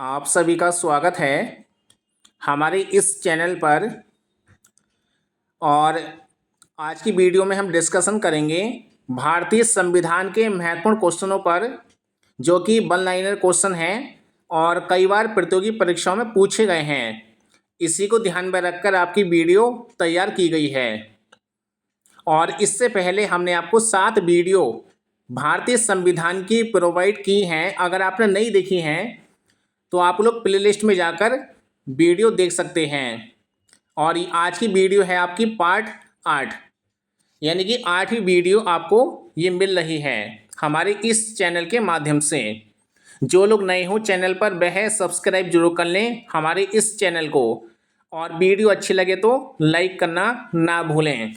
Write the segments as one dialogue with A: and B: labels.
A: आप सभी का स्वागत है हमारे इस चैनल पर। और आज की वीडियो में हम डिस्कशन करेंगे भारतीय संविधान के महत्वपूर्ण क्वेश्चनों पर, जो कि वन लाइनर क्वेश्चन हैं और कई बार प्रतियोगी परीक्षाओं में पूछे गए हैं। इसी को ध्यान में रखकर आपकी वीडियो तैयार की गई है। और इससे पहले हमने आपको 7 वीडियो भारतीय संविधान की प्रोवाइड की हैं। अगर आपने नहीं देखी हैं तो आप लोग प्लेलिस्ट में जाकर वीडियो देख सकते हैं। और आज की वीडियो है आपकी पार्ट 8, यानी कि 8वीं वीडियो आपको ये मिल रही है हमारे इस चैनल के माध्यम से। जो लोग नए हो चैनल पर वह सब्सक्राइब जरूर कर लें हमारे इस चैनल को, और वीडियो अच्छी लगे तो लाइक करना ना भूलें।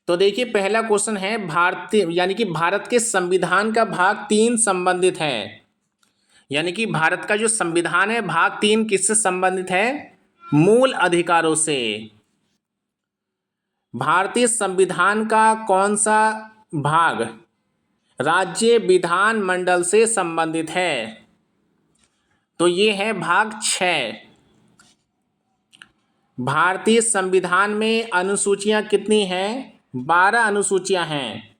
A: तो देखिए, पहला क्वेश्चन है भारतीय यानी कि भारत के संविधान का भाग 3 संबंधित है। यानी कि भारत का जो संविधान है भाग 3 किससे संबंधित है? मूल अधिकारों से। भारतीय संविधान का कौन सा भाग राज्य विधानमंडल से संबंधित है? तो ये है भाग 6। भारतीय संविधान में अनुसूचियां कितनी हैं? 12 अनुसूचियां हैं।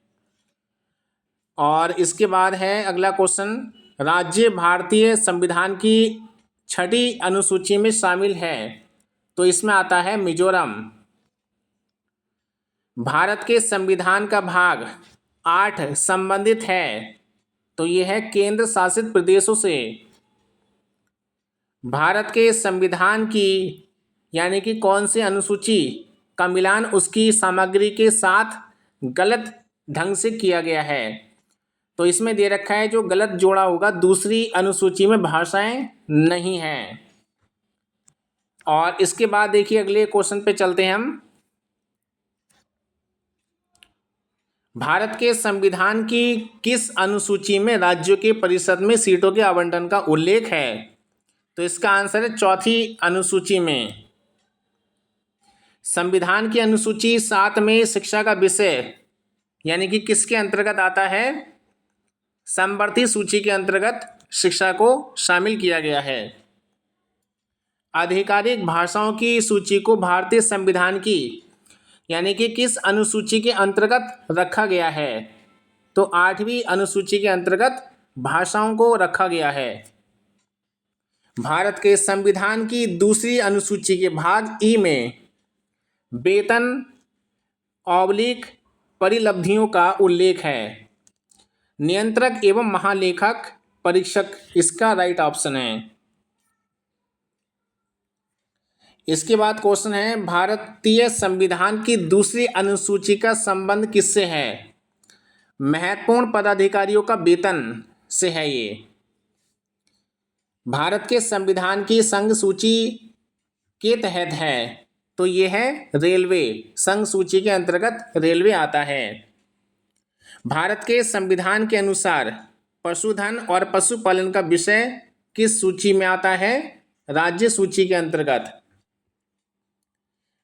A: और इसके बाद है अगला क्वेश्चन, राज्य भारतीय संविधान की 6ठी अनुसूची में शामिल है, तो इसमें आता है मिजोरम। भारत के संविधान का भाग 8 संबंधित है, तो यह है केंद्र शासित प्रदेशों से। भारत के संविधान की यानी कि कौन सी अनुसूची का मिलान उसकी सामग्री के साथ गलत ढंग से किया गया है? तो इसमें दे रखा है जो गलत जोड़ा होगा दूसरी अनुसूची में भाषाएं नहीं हैं। और इसके बाद देखिए अगले क्वेश्चन पे चलते हैं हम। भारत के संविधान की किस अनुसूची में राज्यों के परिषद में सीटों के आवंटन का उल्लेख है? तो इसका आंसर है 4थी अनुसूची में। संविधान की अनुसूची 7 में शिक्षा का विषय यानी कि किसके अंतर्गत आता है? समवर्ती सूची के अंतर्गत शिक्षा को शामिल किया गया है। आधिकारिक भाषाओं की सूची को भारतीय संविधान की यानी कि किस अनुसूची के अंतर्गत रखा गया है? तो 8वीं अनुसूची के अंतर्गत भाषाओं को रखा गया है। भारत के संविधान की दूसरी अनुसूची के भाग ई में वेतन ऑब्लिक परिलब्धियों का उल्लेख है। नियंत्रक एवं महालेखक परीक्षक इसका राइट ऑप्शन है। इसके बाद क्वेश्चन है भारतीय संविधान की दूसरी अनुसूची का संबंध किससे है? महत्वपूर्ण पदाधिकारियों का वेतन से है। ये भारत के संविधान की संघ सूची के तहत है, तो ये है रेलवे। संघ सूची के अंतर्गत रेलवे आता है। भारत के संविधान के अनुसार पशुधन और पशुपालन का विषय किस सूची में आता है? राज्य सूची के अंतर्गत।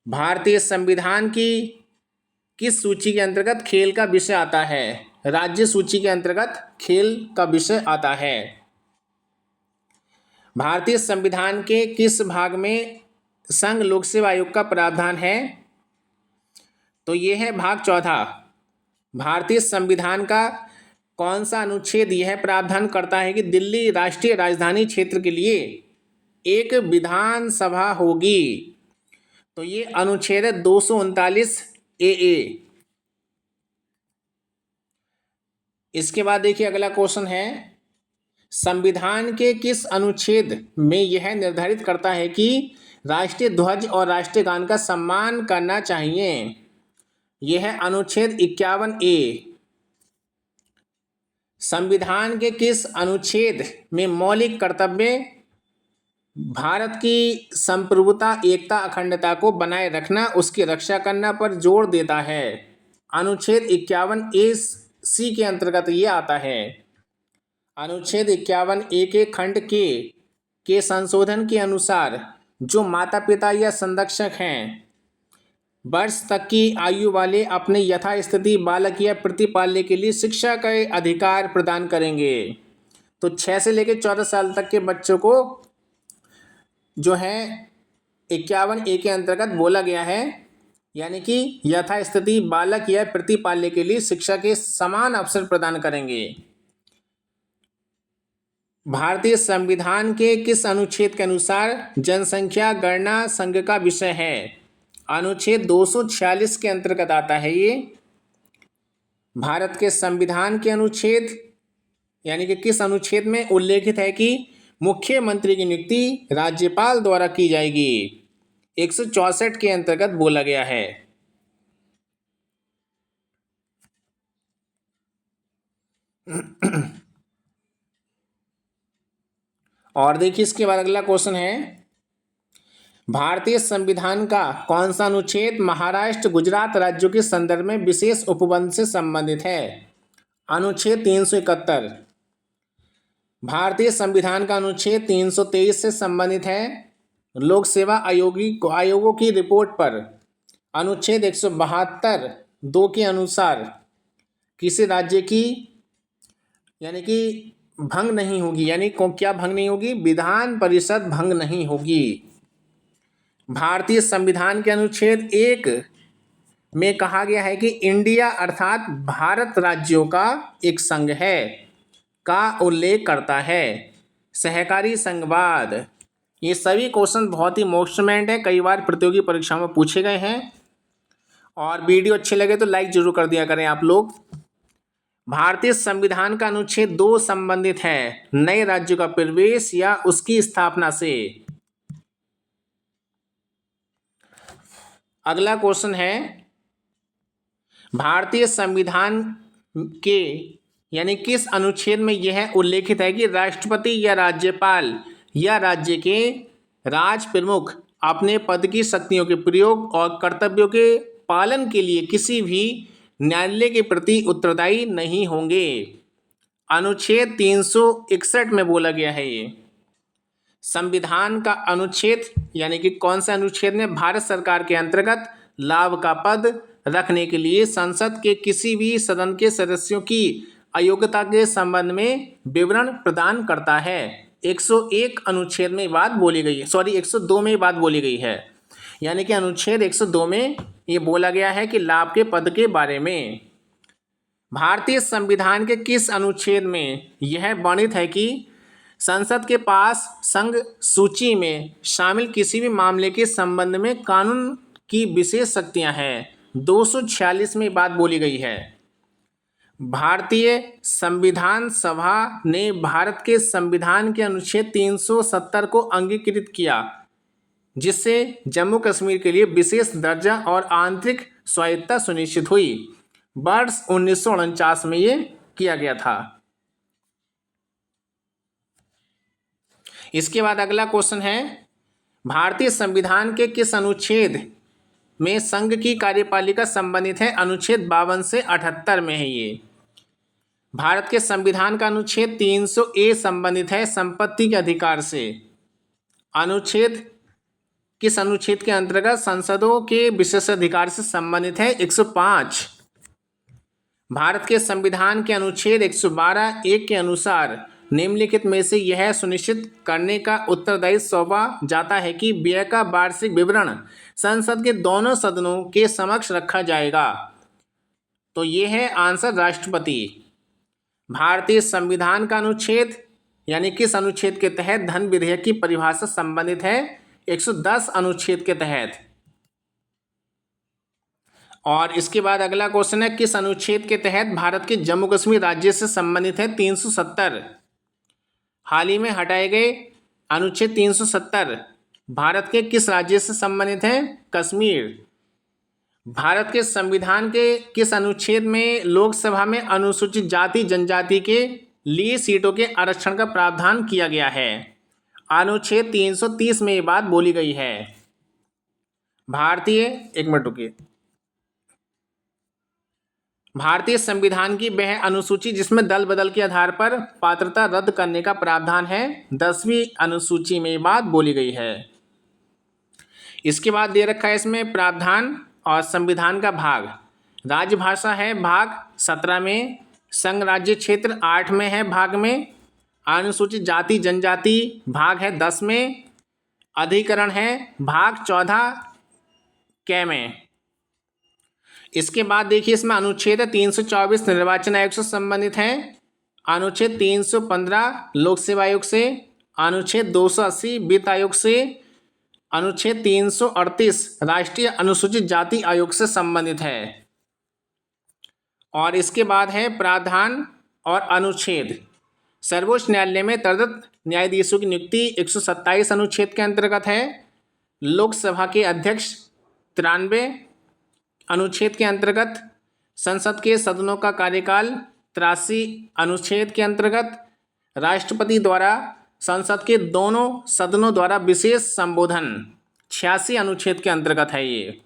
A: भारतीय संविधान की किस सूची के अंतर्गत खेल का विषय आता है? राज्य सूची के अंतर्गत खेल का विषय आता है। भारतीय संविधान के किस भाग में संघ लोक सेवा आयोग का प्रावधान है? तो यह है भाग 4। भारतीय संविधान का कौन सा अनुच्छेद यह प्रावधान करता है कि दिल्ली राष्ट्रीय राजधानी क्षेत्र के लिए एक विधानसभा होगी? तो ये अनुच्छेद 239 ए। इसके बाद देखिए अगला क्वेश्चन है, संविधान के किस अनुच्छेद में यह निर्धारित करता है कि राष्ट्रीय ध्वज और राष्ट्रीय गान का सम्मान करना चाहिए? यह है अनुच्छेद 51 ए। संविधान के किस अनुच्छेद में मौलिक कर्तव्य भारत की संप्रभुता एकता अखंडता को बनाए रखना उसकी रक्षा करना पर जोर देता है? अनुच्छेद 51 ए सी के अंतर्गत ये आता है। अनुच्छेद 51 ए के खंड के संशोधन के अनुसार जो माता पिता या संरक्षक हैं वर्ष तक की आयु वाले अपने यथास्थिति बालक या प्रतिपाल्य के लिए शिक्षा का अधिकार प्रदान करेंगे। तो 6 से लेकर 14 साल तक के बच्चों को जो है 51A के अंतर्गत बोला गया है, यानी कि यथास्थिति बालक या प्रतिपाल्य के लिए शिक्षा के समान अवसर प्रदान करेंगे। भारतीय संविधान के किस अनुच्छेद के अनुसार जनसंख्या गणना संघ का विषय है? अनुच्छेद 246 के अंतर्गत आता है ये। भारत के संविधान के अनुच्छेद यानी कि किस अनुच्छेद में उल्लेखित है कि मुख्यमंत्री की नियुक्ति राज्यपाल द्वारा की जाएगी? 164 के अंतर्गत बोला गया है। और देखिए इसके बाद अगला क्वेश्चन है, भारतीय संविधान का कौन सा अनुच्छेद महाराष्ट्र गुजरात राज्यों के संदर्भ में विशेष उपबंध से संबंधित है? अनुच्छेद 371। भारतीय संविधान का अनुच्छेद 323 से संबंधित है लोक सेवा आयोगों की रिपोर्ट पर। अनुच्छेद 172 2 के अनुसार किसी राज्य की यानी कि भंग नहीं होगी, यानी क्या भंग नहीं होगी? विधान परिषद भंग नहीं होगी। भारतीय संविधान के अनुच्छेद 1 में कहा गया है कि इंडिया अर्थात भारत राज्यों का एक संघ है का उल्लेख करता है। सहकारी संघवाद, ये सभी क्वेश्चन बहुत ही मोस्ट इम्पोर्टेंट है, कई बार प्रतियोगी परीक्षाओं में पूछे गए हैं। और वीडियो अच्छे लगे तो लाइक जरूर कर दिया करें आप लोग। भारतीय संविधान का अनुच्छेद 2 संबंधित है नए राज्यों का प्रवेश या उसकी स्थापना से। अगला क्वेश्चन है, भारतीय संविधान के यानी किस अनुच्छेद में यह उल्लेखित है कि राष्ट्रपति या राज्यपाल या राज्य के राज प्रमुख अपने पद की शक्तियों के प्रयोग और कर्तव्यों के पालन के लिए किसी भी न्यायालय के प्रति उत्तरदायी नहीं होंगे? अनुच्छेद 361 में बोला गया है ये। संविधान का अनुच्छेद यानी कि कौन सा अनुच्छेद में भारत सरकार के अंतर्गत लाभ का पद रखने के लिए संसद के किसी भी सदन के सदस्यों की अयोग्यता के संबंध में विवरण प्रदान करता है? 101 अनुच्छेद में बात बोली गई है, 102 में बात बोली गई है। यानी कि अनुच्छेद 102 में ये बोला गया है कि लाभ के पद के बारे में। भारतीय संविधान के किस अनुच्छेद में यह वर्णित है कि संसद के पास संघ सूची में शामिल किसी भी मामले के संबंध में कानून की विशेष शक्तियां हैं? 246 में बात बोली गई है। भारतीय संविधान सभा ने भारत के संविधान के अनुच्छेद 370 को अंगीकृत किया, जिससे जम्मू कश्मीर के लिए विशेष दर्जा और आंतरिक स्वायत्तता सुनिश्चित हुई। वर्ष 1949 में ये किया गया था। इसके बाद अगला क्वेश्चन है, भारतीय संविधान के किस अनुच्छेद में संघ की कार्यपालिका संबंधित है? अनुच्छेद 52 से 78 में है ये। भारत के संविधान का अनुच्छेद 300A संबंधित है संपत्ति के अधिकार से। किस अनुच्छेद के अंतर्गत संसदों के विशेषाधिकार से संबंधित है? 105। भारत के संविधान के अनुच्छेद 112(1) के अनुसार निम्नलिखित में से यह सुनिश्चित करने का उत्तरदायित्व सौंपा जाता है कि व्यय का वार्षिक विवरण संसद के दोनों सदनों के समक्ष रखा जाएगा? तो ये है आंसर राष्ट्रपति। भारतीय संविधान का अनुच्छेद यानी किस अनुच्छेद के तहत धन विधेयक की परिभाषा संबंधित है? 110 अनुच्छेद के तहत। और इसके बाद अगला क्वेश्चन है, किस अनुच्छेद के तहत भारत के जम्मू कश्मीर राज्य से संबंधित है? 370। हाल ही में हटाए गए अनुच्छेद 370 भारत के किस राज्य से संबंधित है? कश्मीर। भारत के संविधान के किस अनुच्छेद में लोकसभा में अनुसूचित जाति जनजाति के लिए सीटों के आरक्षण का प्रावधान किया गया है? अनुच्छेद 330 में ये बात बोली गई है। भारतीय संविधान की वह अनुसूची जिसमें दल बदल के आधार पर पात्रता रद्द करने का प्रावधान है, 10वीं अनुसूची में ये बात बोली गई है। इसके बाद दे रखा है इसमें प्रावधान और संविधान का भाग। राजभाषा है भाग 17 में, संघ राज्य क्षेत्र 8 में है भाग में, अनुसूचित जाति जनजाति भाग है 10 में, अधिकरण है भाग 14 कै में। इसके बाद देखिए इसमें अनुच्छेद 324 निर्वाचन आयोग से संबंधित है, अनुच्छेद 315 लोक सेवा आयोग से, अनुच्छेद 280 वित्त आयोग से, अनुच्छेद 338 राष्ट्रीय अनुसूचित जाति आयोग से संबंधित है। और इसके बाद है प्रावधान और अनुच्छेद। सर्वोच्च न्यायालय में तदर्थ न्यायाधीशों की नियुक्ति 127 अनुच्छेद के अंतर्गत है। लोकसभा के अध्यक्ष 93 अनुच्छेद के अंतर्गत, संसद के सदनों का कार्यकाल 83 अनुच्छेद के अंतर्गत, राष्ट्रपति द्वारा संसद के दोनों सदनों द्वारा विशेष संबोधन 86 अनुच्छेद के अंतर्गत है ये।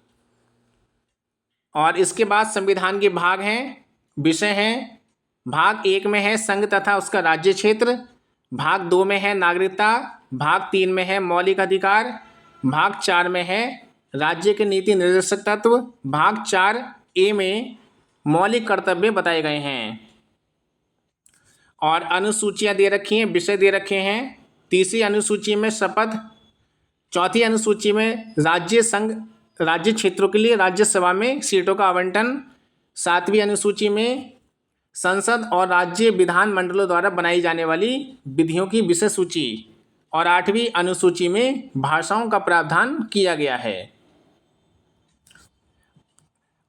A: और इसके बाद संविधान के भाग हैं, विषय हैं। भाग 1 में है संघ तथा उसका राज्य क्षेत्र, भाग 2 में है नागरिकता, भाग 3 में है मौलिक अधिकार, भाग 4 में है राज्य के नीति निर्देशक तत्व, भाग 4A में मौलिक कर्तव्य बताए गए हैं। और अनुसूचियाँ दे रखी हैं, विषय दे रखे हैं। तीसरी अनुसूची में शपथ, चौथी अनुसूची में राज्य संघ राज्य क्षेत्रों के लिए राज्यसभा में सीटों का आवंटन, सातवीं अनुसूची में संसद और राज्य विधान मंडलों द्वारा बनाई जाने वाली विधियों की विषय सूची, और आठवीं अनुसूची में भाषाओं का प्रावधान किया गया है।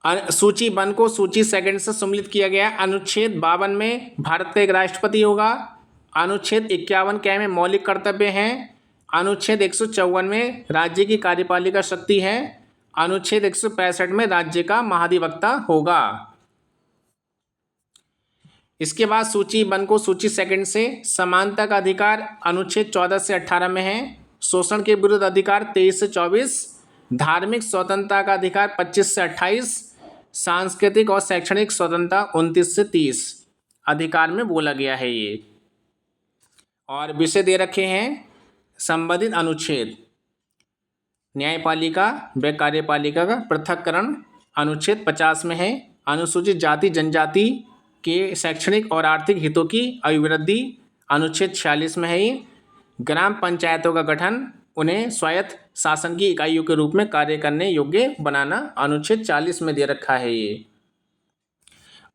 A: सूची 1 को सूची 2 से सम्मिलित किया गया। अनुच्छेद 52 में भारत का एक राष्ट्रपति होगा। अनुच्छेद 51 कै में मौलिक कर्तव्य हैं। अनुच्छेद 154 में राज्य की कार्यपालिका शक्ति है। अनुच्छेद 165 में राज्य का महाधिवक्ता होगा। इसके बाद सूची 1 को सूची 2 से समानता का अधिकार अनुच्छेद 14 से 18 में है। शोषण के विरुद्ध अधिकार 23 से 24, धार्मिक स्वतंत्रता का अधिकार 25 से 28, सांस्कृतिक और शैक्षणिक स्वतंत्रता 29 से 30 अधिकार में बोला गया है ये। और विषय दे रखे हैं संबंधित अनुच्छेद। न्यायपालिका व कार्यपालिका का पृथक्करण अनुच्छेद 50 में है। अनुसूचित जाति जनजाति के शैक्षणिक और आर्थिक हितों की अभिवृद्धि अनुच्छेद 46 में है ये। ग्राम पंचायतों का गठन, उन्हें स्वायत्त शासन की इकाइयों के रूप में कार्य करने योग्य बनाना अनुच्छेद 40 में दे रखा है ये।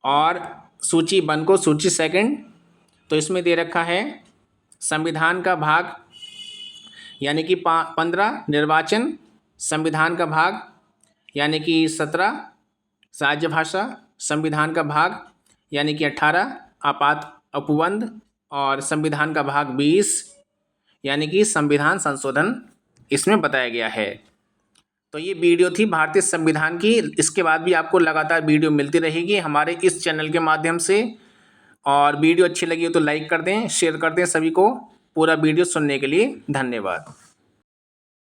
A: और सूची 1 को सूची 2 तो इसमें दे रखा है संविधान का भाग यानी कि 15 निर्वाचन, संविधान का भाग यानी कि 17 राज्यभाषा, संविधान का भाग यानी कि 18 आपात उपबंध, और संविधान का भाग 20 यानी कि संविधान संशोधन इसमें बताया गया है। तो ये वीडियो थी भारतीय संविधान की। इसके बाद भी आपको लगातार वीडियो मिलती रहेगी हमारे इस चैनल के माध्यम से। और वीडियो अच्छी लगी हो तो लाइक कर दें, शेयर कर दें सभी को। पूरा वीडियो सुनने के लिए धन्यवाद।